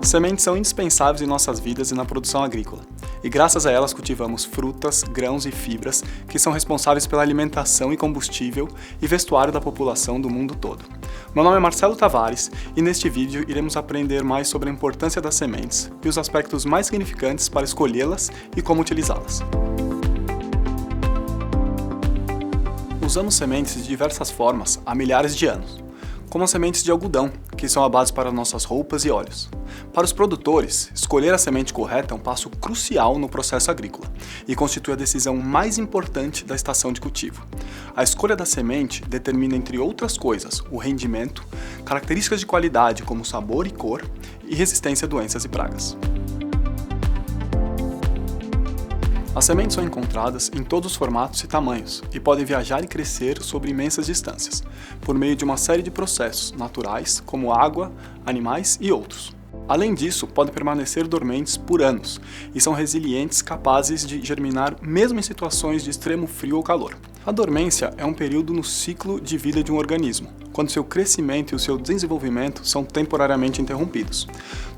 Sementes são indispensáveis em nossas vidas e na produção agrícola, e graças a elas cultivamos frutas, grãos e fibras que são responsáveis pela alimentação e combustível e vestuário da população do mundo todo. Meu nome é Marcelo Tavares e neste vídeo iremos aprender mais sobre a importância das sementes e os aspectos mais significantes para escolhê-las e como utilizá-las. Usamos sementes de diversas formas há milhares de anos, como as sementes de algodão, que são a base para nossas roupas e óleos. Para os produtores, escolher a semente correta é um passo crucial no processo agrícola e constitui a decisão mais importante da estação de cultivo. A escolha da semente determina, entre outras coisas, o rendimento, características de qualidade como sabor e cor e resistência a doenças e pragas. As sementes são encontradas em todos os formatos e tamanhos e podem viajar e crescer sobre imensas distâncias, por meio de uma série de processos naturais, como água, animais e outros. Além disso, podem permanecer dormentes por anos e são resilientes, capazes de germinar mesmo em situações de extremo frio ou calor. A dormência é um período no ciclo de vida de um organismo, quando seu crescimento e o seu desenvolvimento são temporariamente interrompidos.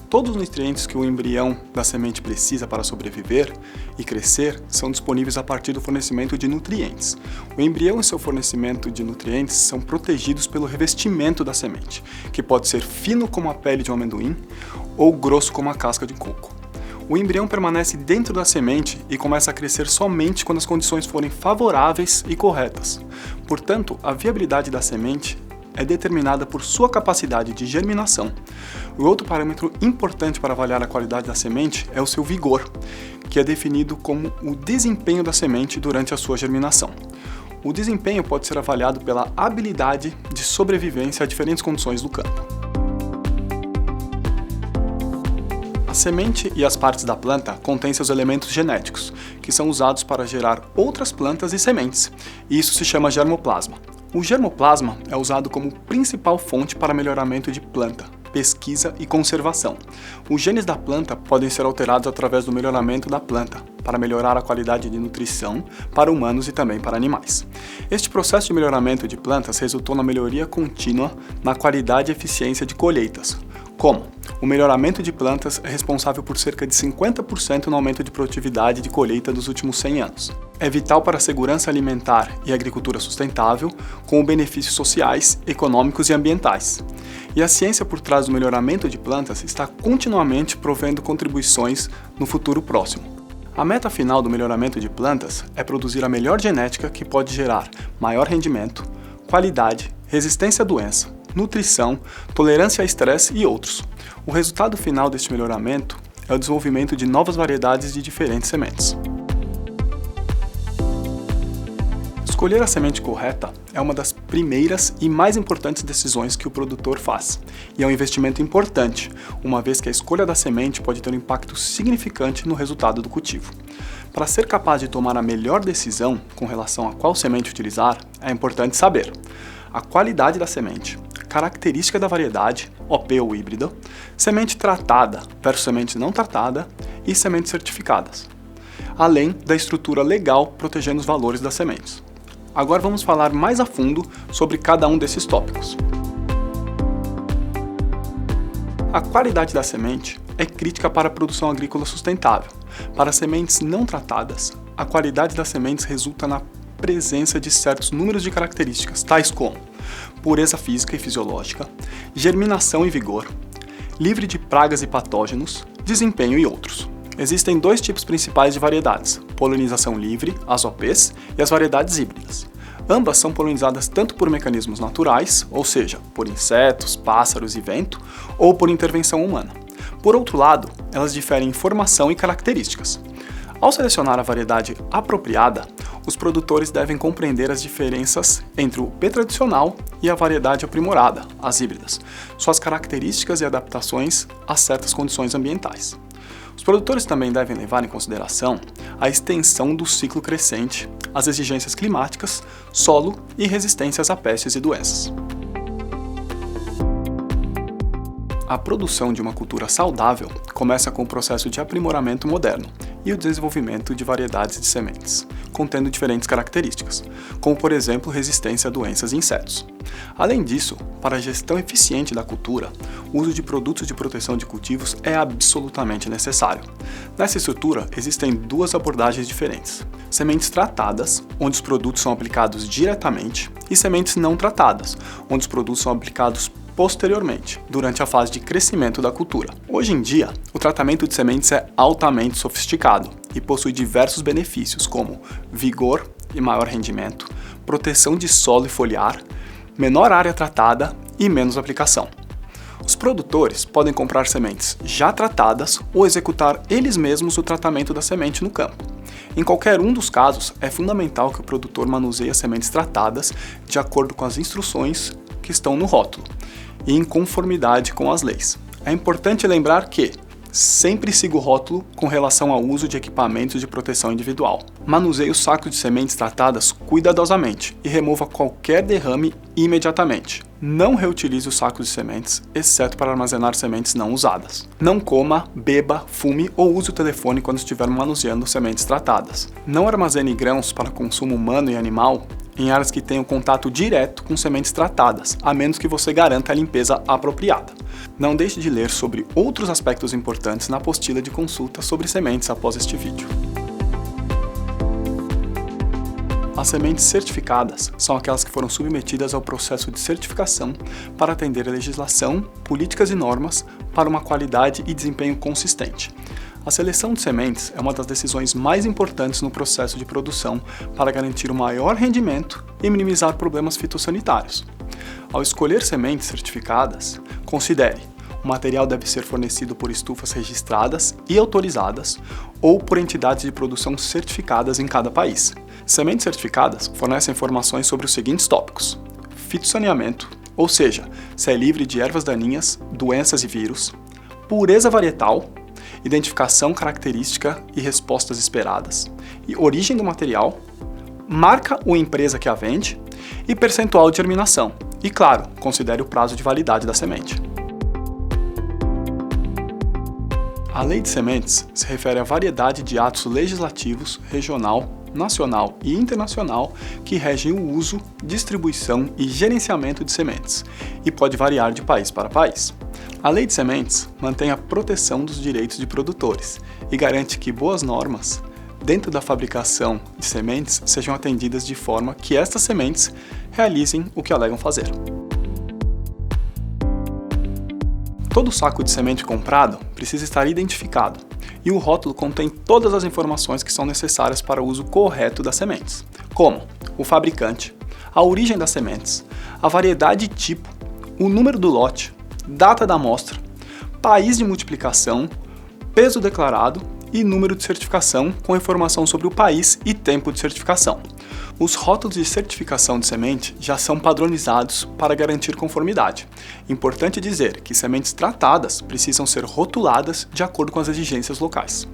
Todos os nutrientes que o embrião da semente precisa para sobreviver e crescer são disponíveis a partir do fornecimento de nutrientes. O embrião e seu fornecimento de nutrientes são protegidos pelo revestimento da semente, que pode ser fino como a pele de um amendoim ou grosso como a casca de coco. O embrião permanece dentro da semente e começa a crescer somente quando as condições forem favoráveis e corretas. Portanto, a viabilidade da semente é determinada por sua capacidade de germinação. O outro parâmetro importante para avaliar a qualidade da semente é o seu vigor, que é definido como o desempenho da semente durante a sua germinação. O desempenho pode ser avaliado pela habilidade de sobrevivência a diferentes condições do campo. A semente e as partes da planta contêm seus elementos genéticos, que são usados para gerar outras plantas e sementes, e isso se chama germoplasma. O germoplasma é usado como principal fonte para melhoramento de planta, pesquisa e conservação. Os genes da planta podem ser alterados através do melhoramento da planta, para melhorar a qualidade de nutrição para humanos e também para animais. Este processo de melhoramento de plantas resultou na melhoria contínua na qualidade e eficiência de colheitas. Como? O melhoramento de plantas é responsável por cerca de 50% no aumento de produtividade de colheita dos últimos 100 anos. É vital para a segurança alimentar e agricultura sustentável, com benefícios sociais, econômicos e ambientais. E a ciência por trás do melhoramento de plantas está continuamente provendo contribuições no futuro próximo. A meta final do melhoramento de plantas é produzir a melhor genética que pode gerar maior rendimento, qualidade, resistência à doença, nutrição, tolerância a estresse e outros. O resultado final deste melhoramento é o desenvolvimento de novas variedades de diferentes sementes. Escolher a semente correta é uma das primeiras e mais importantes decisões que o produtor faz, e é um investimento importante, uma vez que a escolha da semente pode ter um impacto significante no resultado do cultivo. Para ser capaz de tomar a melhor decisão com relação a qual semente utilizar, é importante saber a qualidade da semente, característica da variedade, OP ou híbrida, semente tratada versus semente não tratada e sementes certificadas, além da estrutura legal protegendo os valores das sementes. Agora vamos falar mais a fundo sobre cada um desses tópicos. A qualidade da semente é crítica para a produção agrícola sustentável. Para sementes não tratadas, a qualidade das sementes resulta na presença de certos números de características, tais como pureza física e fisiológica, germinação e vigor, livre de pragas e patógenos, desempenho e outros. Existem dois tipos principais de variedades: polinização livre, as OPs, e as variedades híbridas. Ambas são polinizadas tanto por mecanismos naturais, ou seja, por insetos, pássaros e vento, ou por intervenção humana. Por outro lado, elas diferem em formação e características. Ao selecionar a variedade apropriada, os produtores devem compreender as diferenças entre o P tradicional e a variedade aprimorada, as híbridas, suas características e adaptações a certas condições ambientais. Os produtores também devem levar em consideração a extensão do ciclo crescente, as exigências climáticas, solo e resistências a pestes e doenças. A produção de uma cultura saudável começa com o processo de aprimoramento moderno e o desenvolvimento de variedades de sementes, contendo diferentes características, como por exemplo resistência a doenças e insetos. Além disso, para a gestão eficiente da cultura, o uso de produtos de proteção de cultivos é absolutamente necessário. Nessa estrutura, existem duas abordagens diferentes: sementes tratadas, onde os produtos são aplicados diretamente, e sementes não tratadas, onde os produtos são aplicados posteriormente, durante a fase de crescimento da cultura. Hoje em dia, o tratamento de sementes é altamente sofisticado e possui diversos benefícios como vigor e maior rendimento, proteção de solo e foliar, menor área tratada e menos aplicação. Os produtores podem comprar sementes já tratadas ou executar eles mesmos o tratamento da semente no campo. Em qualquer um dos casos, é fundamental que o produtor manuseie as sementes tratadas de acordo com as instruções que estão no rótulo e em conformidade com as leis. É importante lembrar que sempre siga o rótulo com relação ao uso de equipamentos de proteção individual. Manuseie os sacos de sementes tratadas cuidadosamente e remova qualquer derrame imediatamente. Não reutilize os sacos de sementes, exceto para armazenar sementes não usadas. Não coma, beba, fume ou use o telefone quando estiver manuseando sementes tratadas. Não armazene grãos para consumo humano e animal em áreas que tenham contato direto com sementes tratadas, a menos que você garanta a limpeza apropriada. Não deixe de ler sobre outros aspectos importantes na apostila de consulta sobre sementes após este vídeo. As sementes certificadas são aquelas que foram submetidas ao processo de certificação para atender a legislação, políticas e normas para uma qualidade e desempenho consistente. A seleção de sementes é uma das decisões mais importantes no processo de produção para garantir o maior rendimento e minimizar problemas fitossanitários. Ao escolher sementes certificadas, considere: o material deve ser fornecido por estufas registradas e autorizadas ou por entidades de produção certificadas em cada país. Sementes certificadas fornecem informações sobre os seguintes tópicos: fitossaneamento, ou seja, se é livre de ervas daninhas, doenças e vírus; pureza varietal, identificação característica e respostas esperadas; e origem do material, marca ou empresa que a vende, e percentual de germinação. E claro, considere o prazo de validade da semente. A Lei de Sementes se refere à variedade de atos legislativos, regional, nacional e internacional que regem o uso, distribuição e gerenciamento de sementes, e pode variar de país para país. A Lei de Sementes mantém a proteção dos direitos de produtores e garante que boas normas dentro da fabricação de sementes sejam atendidas de forma que estas sementes realizem o que alegam fazer. Todo saco de semente comprado precisa estar identificado, e o rótulo contém todas as informações que são necessárias para o uso correto das sementes, como o fabricante, a origem das sementes, a variedade e tipo, o número do lote, data da amostra, país de multiplicação, peso declarado e número de certificação com informação sobre o país e tempo de certificação. Os rótulos de certificação de semente já são padronizados para garantir conformidade. Importante dizer que sementes tratadas precisam ser rotuladas de acordo com as exigências locais.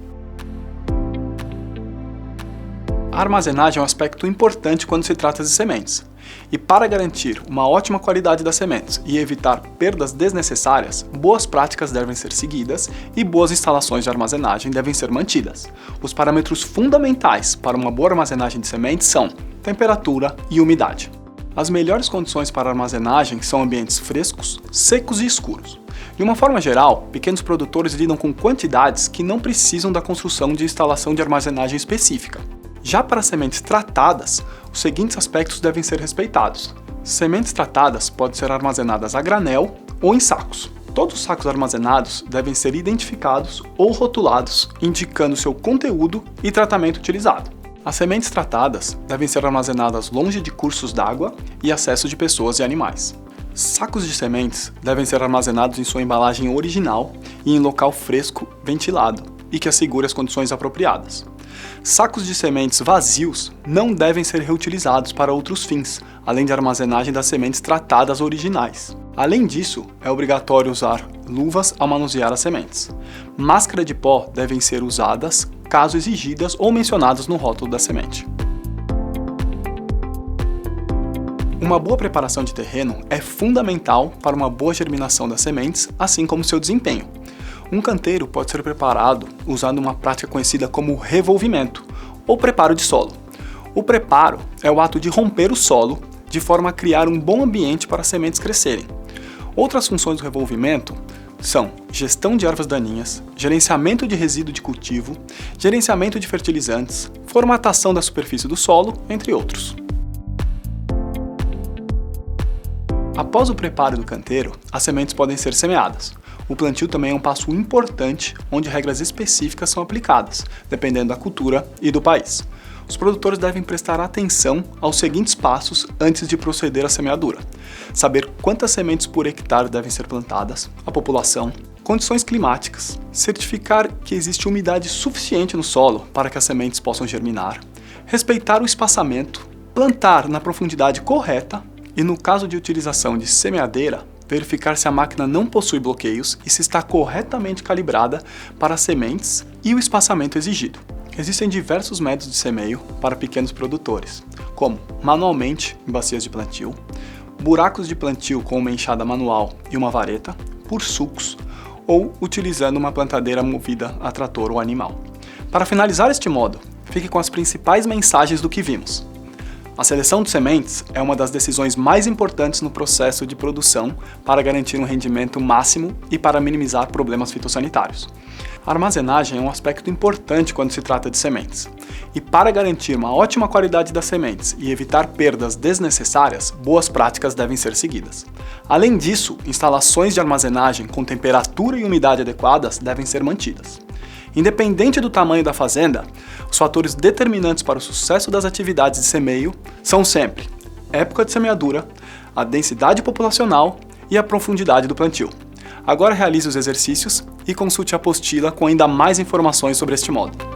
A armazenagem é um aspecto importante quando se trata de sementes. E para garantir uma ótima qualidade das sementes e evitar perdas desnecessárias, boas práticas devem ser seguidas e boas instalações de armazenagem devem ser mantidas. Os parâmetros fundamentais para uma boa armazenagem de sementes são temperatura e umidade. As melhores condições para armazenagem são ambientes frescos, secos e escuros. De uma forma geral, pequenos produtores lidam com quantidades que não precisam da construção de instalação de armazenagem específica. Já para sementes tratadas, os seguintes aspectos devem ser respeitados. Sementes tratadas podem ser armazenadas a granel ou em sacos. Todos os sacos armazenados devem ser identificados ou rotulados, indicando seu conteúdo e tratamento utilizado. As sementes tratadas devem ser armazenadas longe de cursos d'água e acesso de pessoas e animais. Sacos de sementes devem ser armazenados em sua embalagem original e em local fresco, ventilado e que assegure as condições apropriadas. Sacos de sementes vazios não devem ser reutilizados para outros fins, além de armazenagem das sementes tratadas originais. Além disso, é obrigatório usar luvas ao manusear as sementes. Máscara de pó devem ser usadas caso exigidas ou mencionadas no rótulo da semente. Uma boa preparação de terreno é fundamental para uma boa germinação das sementes, assim como seu desempenho. Um canteiro pode ser preparado usando uma prática conhecida como revolvimento, ou preparo de solo. O preparo é o ato de romper o solo, de forma a criar um bom ambiente para as sementes crescerem. Outras funções do revolvimento são gestão de ervas daninhas, gerenciamento de resíduo de cultivo, gerenciamento de fertilizantes, formatação da superfície do solo, entre outros. Após o preparo do canteiro, as sementes podem ser semeadas. O plantio também é um passo importante, onde regras específicas são aplicadas, dependendo da cultura e do país. Os produtores devem prestar atenção aos seguintes passos antes de proceder à semeadura: saber quantas sementes por hectare devem ser plantadas, a população, condições climáticas, certificar que existe umidade suficiente no solo para que as sementes possam germinar, respeitar o espaçamento, plantar na profundidade correta e, no caso de utilização de semeadeira, verificar se a máquina não possui bloqueios e se está corretamente calibrada para as sementes e o espaçamento exigido. Existem diversos métodos de semeio para pequenos produtores, como manualmente em bacias de plantio, buracos de plantio com uma enxada manual e uma vareta, por sulcos, ou utilizando uma plantadeira movida a trator ou animal. Para finalizar este modo, fique com as principais mensagens do que vimos. A seleção de sementes é uma das decisões mais importantes no processo de produção para garantir um rendimento máximo e para minimizar problemas fitossanitários. A armazenagem é um aspecto importante quando se trata de sementes. E para garantir uma ótima qualidade das sementes e evitar perdas desnecessárias, boas práticas devem ser seguidas. Além disso, instalações de armazenagem com temperatura e umidade adequadas devem ser mantidas. Independente do tamanho da fazenda, os fatores determinantes para o sucesso das atividades de semeio são sempre época de semeadura, a densidade populacional e a profundidade do plantio. Agora realize os exercícios e consulte a apostila com ainda mais informações sobre este modo.